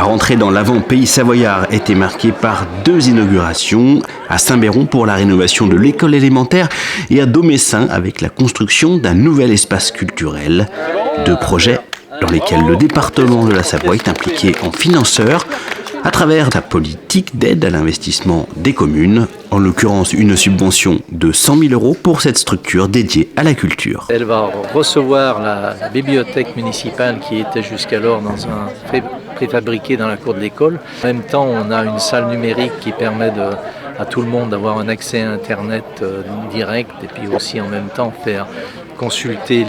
rentrée dans l'avant Pays Savoyard était marquée par 2 inaugurations, à Saint-Béron pour la rénovation de l'école élémentaire et à Domessin avec la construction d'un nouvel espace culturel. 2 projets dans lesquels le département de la Savoie est impliqué en financeur à travers la politique d'aide à l'investissement des communes, en l'occurrence une subvention de 100 000 € pour cette structure dédiée à la culture. Elle va recevoir la bibliothèque municipale qui était jusqu'alors dans un préfabriqué dans la cour de l'école. En même temps, on a une salle numérique qui permet à tout le monde d'avoir un accès à Internet direct et puis aussi en même temps faire consulter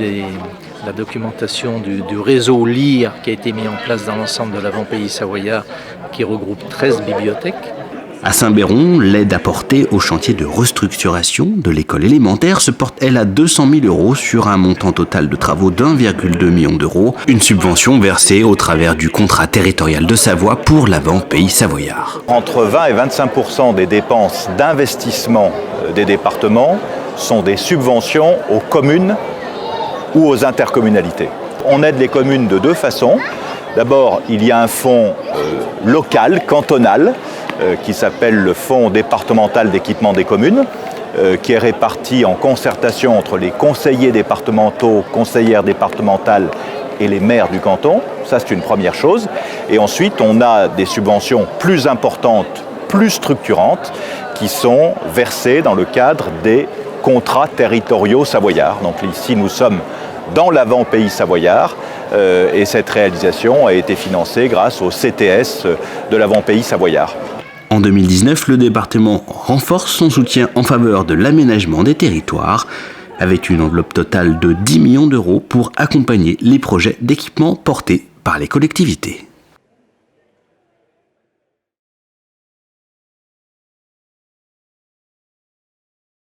la documentation du réseau LIR qui a été mis en place dans l'ensemble de l'avant Pays Savoyard qui regroupe 13 bibliothèques. À Saint-Béron, l'aide apportée au chantier de restructuration de l'école élémentaire se porte, elle, à 200 000 € sur un montant total de travaux d'1,2 million d'euros. Une subvention versée au travers du contrat territorial de Savoie pour l'avant Pays Savoyard. Entre 20 et 25% des dépenses d'investissement des départements sont des subventions aux communes ou aux intercommunalités. On aide les communes de 2 façons. D'abord, il y a un fonds local, cantonal, qui s'appelle le Fonds départemental d'équipement des communes, qui est réparti en concertation entre les conseillers départementaux, conseillères départementales et les maires du canton. Ça, c'est une première chose. Et ensuite, on a des subventions plus importantes, plus structurantes, qui sont versées dans le cadre des contrats territoriaux savoyards. Donc ici, nous sommes dans l'avant Pays Savoyard et cette réalisation a été financée grâce au CTS de l'avant Pays Savoyard. En 2019, le département renforce son soutien en faveur de l'aménagement des territoires avec une enveloppe totale de 10 millions d'euros pour accompagner les projets d'équipement portés par les collectivités.